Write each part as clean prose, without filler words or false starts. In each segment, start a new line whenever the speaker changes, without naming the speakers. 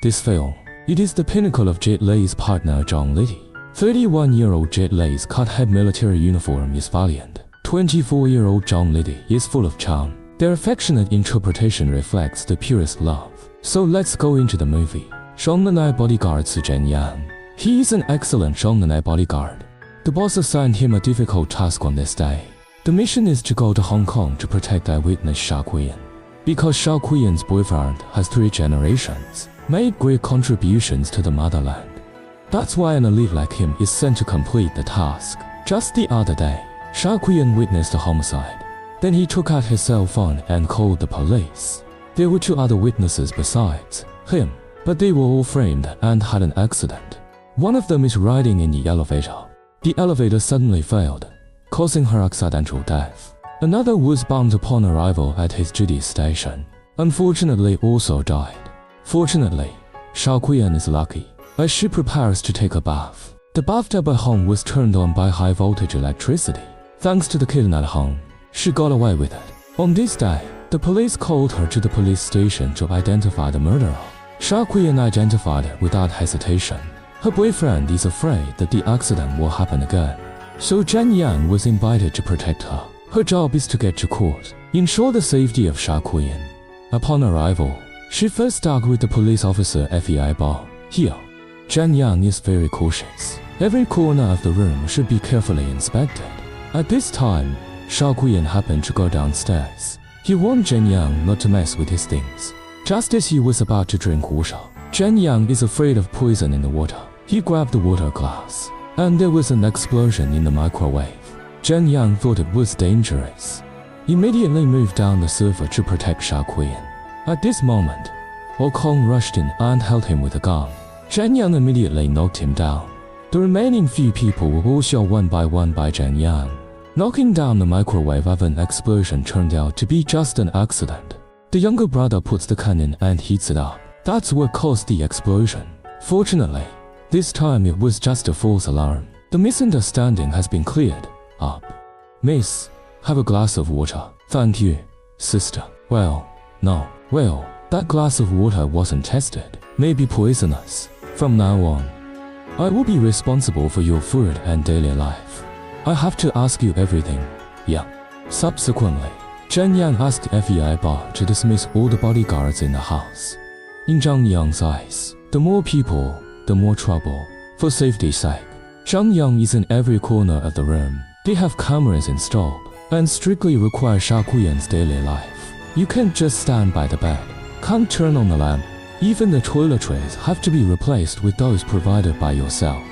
This film, it is the pinnacle of Jet Li's partner Zhong Liti. 31-year-old Jet Li's cut-head military uniform is valiant. 24-year-old Zhong Liti is full of charm. Their affectionate interpretation reflects the purest love. So let's go into the movie. Zhongnanhai bodyguards Zhen Yang. He is an excellent Zhongnanhai bodyguard. The boss assigned him a difficult task on this day. The mission is to go to Hong Kong to protect eyewitness Sha Kuyan. Because Sha Kuyan's boyfriend has 3 generations, made great contributions to the motherland. That's why an elite like him is sent to complete the task. Just the other day, Sha Kuyan witnessed a homicide. Then he took out his cell phone and called the police. There were 2 other witnesses besides him, but they were all framed and had an accident. One of them is riding in the elevator. The elevator suddenly failed, causing her accidental death. Another was bound upon arrival at his duty station. Unfortunately, also died. Fortunately, Sha Kuyan is lucky, as she prepares to take a bath. The bathtub at home was turned on by high-voltage electricity. Thanks to the kitten at home, she got away with it. On this day, the police called her to the police station to identify the murderer. Sha Kuyan identified her without hesitation. Her boyfriend is afraid that the accident will happen again. So Zhen Yang was invited to protect her. Her job is to get to court, ensure the safety of Sha Kuyan. Upon arrival, she first talked with the police officer Fei Bao. Here, Zhen Yang is very cautious. Every corner of the room should be carefully inspected. At this time, Sha Kuyan happened to go downstairs. He warned Zhen Yang not to mess with his things. Just as he was about to drink water, Zhen Yang is afraid of poison in the water. He grabbed the water glass, and there was an explosion in the microwave. Zhen Yang thought it was dangerous. Immediately moved down the sofa to protect Sha Kuyan. At this moment, Kong rushed in and held him with a gun. Zhen Yang immediately knocked him down. The remaining few people were all shot one by Zhen Yang. Knocking down the microwave oven explosion turned out to be just an accident. The younger brother puts the can in and heats it up. That's what caused the explosion. Fortunately, this time it was just a false alarm. The misunderstanding has been cleared up. Miss, have a glass of water. Thank you, sister. Well, no. Well, that glass of water wasn't tested. May be poisonous. From now on, I will be responsible for your food and daily life. I have to ask you everything. Yeah. Subsequently, Zhen Yang asked Fei Bao to dismiss all the bodyguards in the house. In Zhang Yang's eyes, the more people, the more trouble. For safety's sake, Zhang Yang is in every corner of the room. They have cameras installed and strictly require Sha Kuyan's daily life. You can't just stand by the bed, can't turn on the lamp. Even the toiletries have to be replaced with those provided by yourself.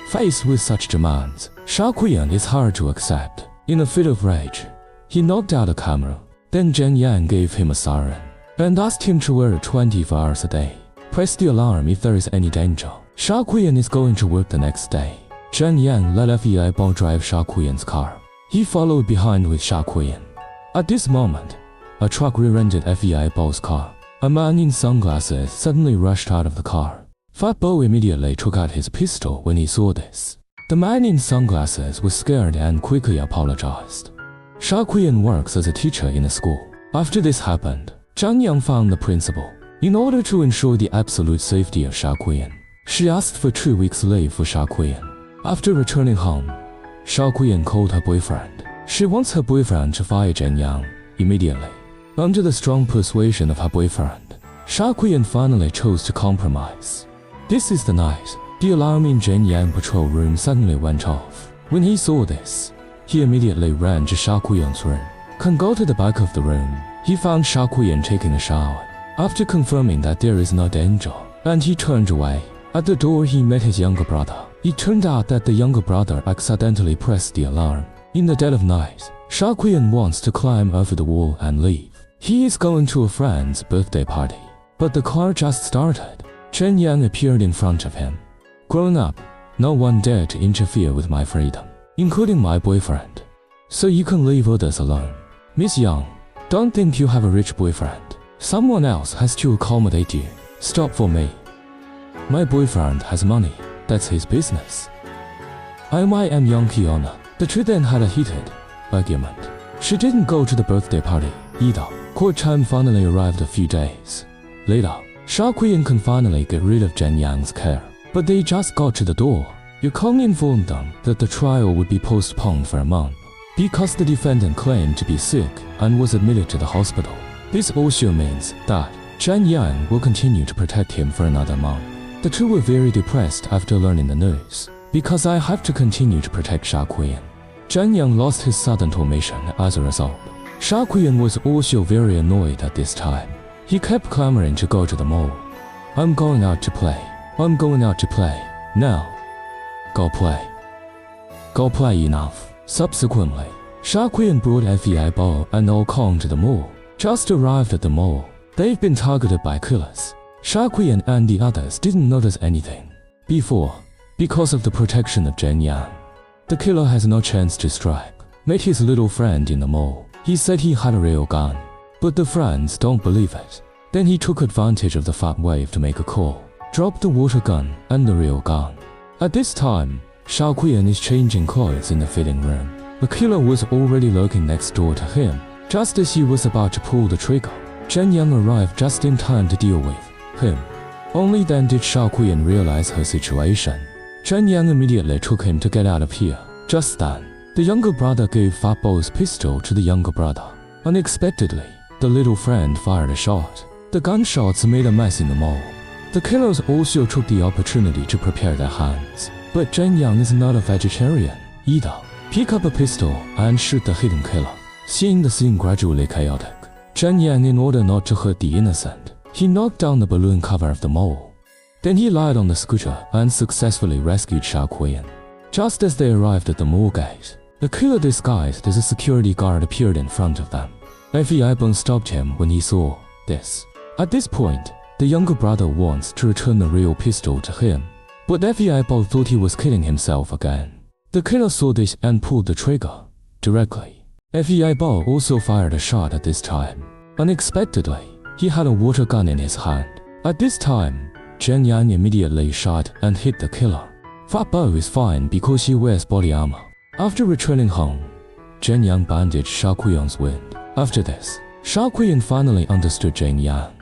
Faced with such demands, Sha Kuyan is hard to accept. In a fit of rage, he knocked out a camera. Then Zhen Yang gave him a siren and asked him to wear it 24 hours a day. Press the alarm if there is any danger. Sha Kuyan is going to work the next day. Zhen Yang let Fei Bao drive Sha Kuyan's car. He followed behind with Sha Kuyan. At this moment, a truck rear-ended Fei Bao's car. A man in sunglasses suddenly rushed out of the car. Fat Bo immediately took out his pistol when he saw this. The man in sunglasses was scared and quickly apologized. Sha Kuyan works as a teacher in a school. After this happened, Zhang Yang found the principal. In order to ensure the absolute safety of Sha Kuyan, she asked for 2 weeks leave for Sha Kuyan. After returning home, Sha Kuyan called her boyfriend. She wants her boyfriend to fire Zhen Yang immediately. Under the strong persuasion of her boyfriend, Sha Kuyan finally chose to compromise. This is the night. The alarm in Zhen Yang patrol room suddenly went off. When he saw this, he immediately ran to Sha Kuyan's room. Can go to the back of the room. He found Sha Kuyan taking a shower. After confirming that there is no danger, and he turned away. At the door he met his younger brother. It turned out that the younger brother accidentally pressed the alarm. In the dead of night, Sha Kuyan wants to climb over the wall and leave. He is going to a friend's birthday party, but the car just started. Zhen Yang appeared in front of him. Growing up, no one dared to interfere with my freedom, including my boyfriend. So you can leave others alone. Miss Yang, don't think you have a rich boyfriend. Someone else has to accommodate you. Stop for me. My boyfriend has money. That's his business. I am Yang Kiana. The two then had a heated argument. She didn't go to the birthday party either. Court time finally arrived a few days later. Sha Qian can finally get rid of Zhen Yang's care. But they just got to the door. Yukong informed them that the trial would be postponed for a month because the defendant claimed to be sick and was admitted to the hospital. This also means that Zhen Yang will continue to protect him for another month. The two were very depressed after learning the news, because I have to continue to protect Sha Qian. Zhen Yang lost his sudden mission as a result. Sha Qian was also very annoyed at this time. He kept clamoring to go to the mall. I'm going out to play. I'm going out to play. Now. Go play. Go play enough. Subsequently, Sha Qian brought Fei Bo and Old Kong to the mall. Just arrived at the mall. They've been targeted by killers. Sha Qian and the others didn't notice anything before, because of the protection of Zhen Yang. The killer has no chance to strike. Met his little friend in the mall. He said he had a real gun, but the friends don't believe it. Then he took advantage of the fat wave to make a call, dropped the water gun and the real gun. At this time, Sha Qian is changing clothes in the fitting room. The killer was already lurking next door to him. Just as he was about to pull the trigger, Zhen Yang arrived just in time to deal with him. Only then did Sha Qian realize her situation. Zhen Yang immediately took him to get out of here. Just then, the younger brother gave Fat Bo's pistol to the younger brother. Unexpectedly, the little friend fired a shot. The gunshots made a mess in the mall. The killers also took the opportunity to prepare their hands. But Zhen Yang is not a vegetarian either. Pick up a pistol and shoot the hidden killer. Seeing the scene gradually chaotic, Zhen Yang, in order not to hurt the innocent, he knocked down the balloon cover of the mall. Then he lied on the scooter and successfully rescued Sha Qian. Just as they arrived at the mall gate, the killer disguised as a security guard appeared in front of them. Fei Bo stopped him when he saw this. At this point, the younger brother wants to return the real pistol to him, but Fei Bo thought he was killing himself again. The killer saw this and pulled the trigger directly. Fei Bo also fired a shot at this time. Unexpectedly, he had a water gun in his hand. At this time, Zhen Yang immediately shot and hit the killer. Fat Bo is fine because she wears body armor. After returning home, Zhen Yang bandaged Sha Qian's wound. After this, Sha Qian finally understood Zhen Yang.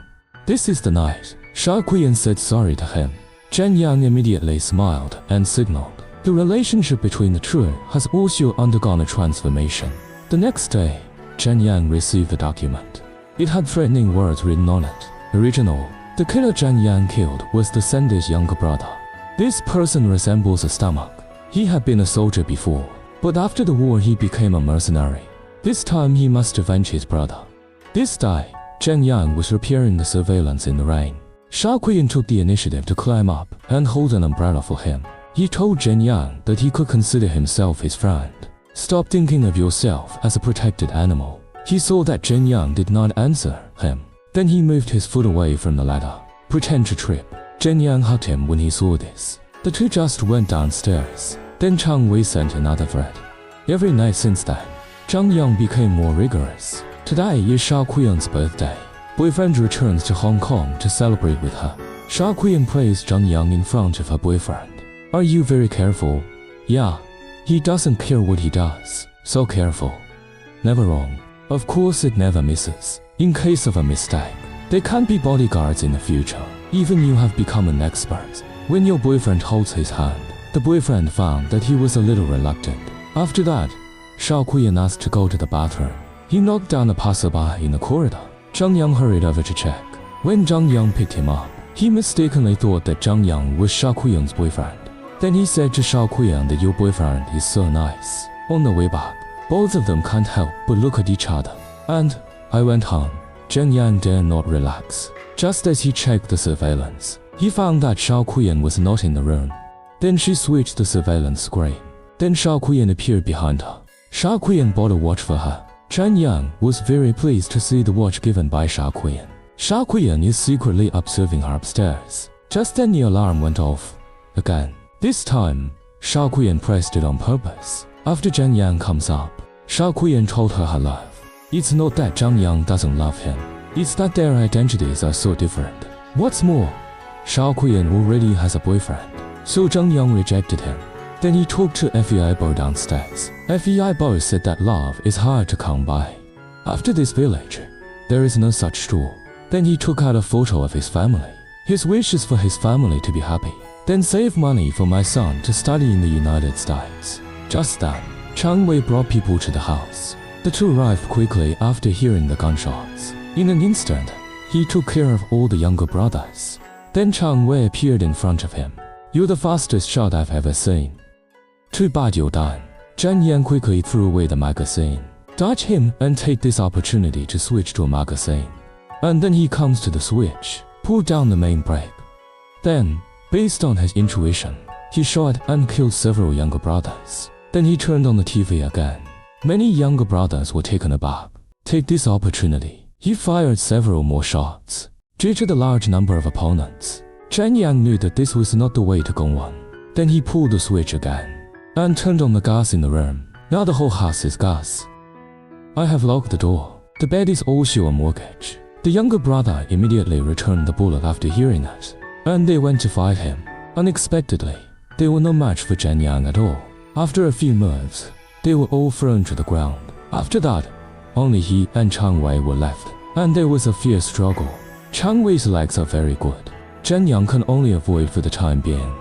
This is the night. Sha Qian said sorry to him. Zhen Yang immediately smiled and signaled. The relationship between the two has also undergone a transformation. The next day, Zhen Yang received a document. It had threatening words written on it. Original. The killer Zhen Yang killed was the sender's younger brother. This person resembles a stomach. He had been a soldier before, but after the war he became a mercenary. This time he must avenge his brother. This day, Zhen Yang was repairing the surveillance in the rain. Sha Qian took the initiative to climb up and hold an umbrella for him. He told Zhen Yang that he could consider himself his friend. Stop thinking of yourself as a protected animal. He saw that Zhen Yang did not answer him. Then he moved his foot away from the ladder. Pretend to trip. Zhen Yang hugged him when he saw this. The two just went downstairs. Then Chang Wei sent another threat. Every night since then, Zhang Yang became more rigorous. Today is Sha Qian's birthday. Boyfriend returns to Hong Kong to celebrate with her. Sha Qian praised Zhang Yang in front of her boyfriend. Are you very careful? Yeah. He doesn't care what he does. So careful. Never wrong. Of course it never misses. In case of a mistake, they can't be bodyguards in the future. Even you have become an expert. When your boyfriend holds his hand, the boyfriend found that he was a little reluctant. After that, Sha Qian asked to go to the bathroom. He knocked down a passerby in the corridor. Zhang Yang hurried over to check. When Zhang Yang picked him up, he mistakenly thought that Zhang Yang was Sha Qian's boyfriend. Then he said to Sha Qian that your boyfriend is so nice. On the way back, both of them can't help but look at each other. And I went home. Zhen Yang dare not relax. Just as he checked the surveillance, he found that Sha Qian was not in the room. Then she switched the surveillance screen. Then Sha Qian appeared behind her. Sha Qian bought a watch for her. Zhen Yang was very pleased to see the watch given by Sha Qian. Sha Qian is secretly observing her upstairs. Just then the alarm went off. Again. This time, Sha Qian pressed it on purpose. After Zhen Yang comes up, Sha Qian told her her love. It's not that Zhang Yang doesn't love him. It's that their identities are so different. What's more, Sha Qian already has a boyfriend, so Zhang Yang rejected him. Then he talked to Fei Bo downstairs. Fei Bo said that love is hard to come by. After this village, there is no such store. Then he took out a photo of his family. His wish is for his family to be happy. Then save money for my son to study in the United States. Just then, Chang Wei brought people to the house. The two arrived quickly after hearing the gunshots. In an instant, he took care of all the younger brothers. Then Chang Wei appeared in front of him. "You're the fastest shot I've ever seen." "Too bad you're done." Zhang Yang quickly threw away the magazine. "Dodge him and take this opportunity to switch to a magazine." And then he comes to the switch, pulled down the main brake. Then, based on his intuition, he shot and killed several younger brothers. Then he turned on the TV again. Many younger brothers were taken aback. Take this opportunity. He fired several more shots. Due to the large number of opponents, Zhang Yang knew that this was not the way to go on. Then he pulled the switch again and turned on the gas in the room. Now the whole house is gas. "I have locked the door. The bed is also a mortgage." The younger brother immediately returned the bullet after hearing it, and they went to fight him. Unexpectedly, they were no match for Zhang Yang at all. After a few moves, they were all thrown to the ground. After that, only he and Chang Wei were left, and there was a fierce struggle. Chang Wei's legs are very good. Zhang Yang can only avoid for the time being.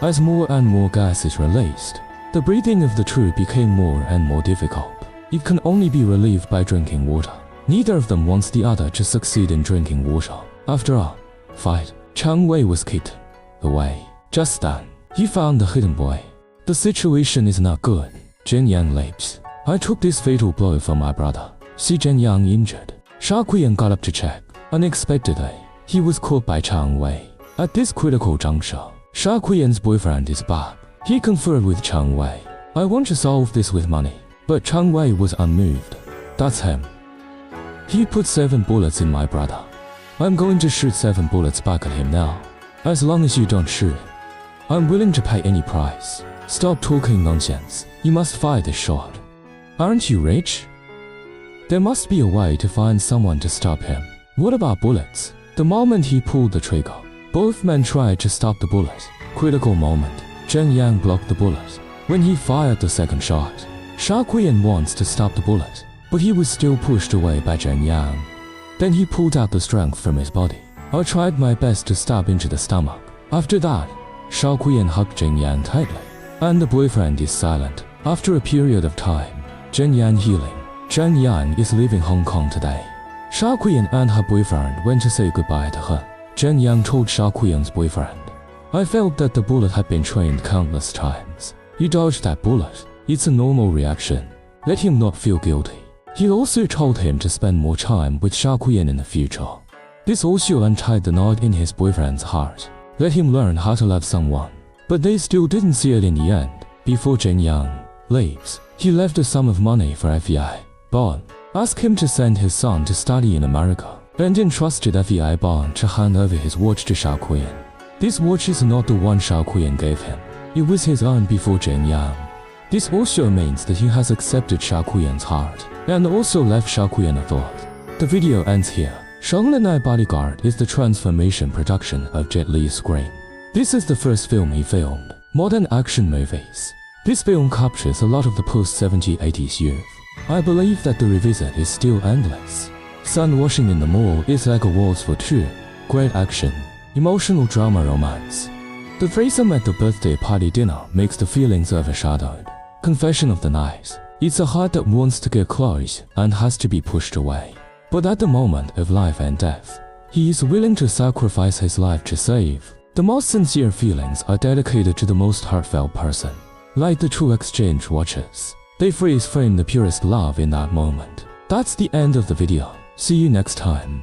As more and more gas is released, the breathing of the two became more and more difficult. It can only be relieved by drinking water. Neither of them wants the other to succeed in drinking water. After a fight, Chang Wei was kicked away. Just then, he found the hidden boy. "The situation is not good." Zhang Yang leaps. "I took this fatal blow for my brother." See Zhang Yang injured. Sha Kuyan got up to check. Unexpectedly, he was caught by Chang Wei. At this critical juncture, Sha Kuyan's boyfriend is back. He conferred with Chang Wei. "I want to solve this with money." But Chang Wei was unmoved. "That's him. He put 7 bullets in my brother. I'm going to shoot 7 bullets back at him now. As long as you don't shoot, I'm willing to pay any price." "Stop talking nonsense. You must fire this shot. Aren't you rich? There must be a way to find someone to stop him." "What about bullets?" The moment he pulled the trigger, both men tried to stop the bullet. Critical moment. Zhang Yang blocked the bullet. When he fired the second shot, Sha Kuyan wants to stop the bullet, but he was still pushed away by Zhang Yang. Then he pulled out the strength from his body. "I tried my best to stab into the stomach." After that, Sha Kuyan hugged Zhang Yang tightly, and the boyfriend is silent. After a period of time, Zhang Yang healing. Zhang Yang is leaving Hong Kong today. Sha Kuyan and her boyfriend went to say goodbye to her. Zhang Yang told Sha Kuyan's boyfriend, "I felt that the bullet had been trained countless times. You dodged that bullet. It's a normal reaction. Let him not feel guilty." He also told him to spend more time with Sha Kuyan in the future. This also untied the knot in his boyfriend's heart. Let him learn how to love someone. But they still didn't see it in the end. Before Zhang Yang leaves, he left a sum of money for FBI Bond. Asked him to send his son to study in America, and entrusted FBI Bond to hand over his watch to Sha Kuyan. This watch is not the one Sha Kuyan gave him. It was his own before Zhang Yang. This also means that he has accepted Sha Kuyan's heart, and also left Sha Kuyan a thought. The video ends here. Zhongnanhai Bodyguard is the transformation production of Jet Li's Scream. This is the first film he filmed. Modern action movies. This film captures a lot of the post-70s-80s youth. I believe that the revisit is still endless. Sun washing in the mall is like a waltz for two. Great action, emotional drama romance. The threesome at the birthday party dinner makes the feelings overshadowed. Confession of the night. It's a heart that wants to get close and has to be pushed away. But at the moment of life and death, he is willing to sacrifice his life to save. The most sincere feelings are dedicated to the most heartfelt person. Like the two exchange watches, they freeze frame the purest love in that moment. That's the end of the video. See you next time.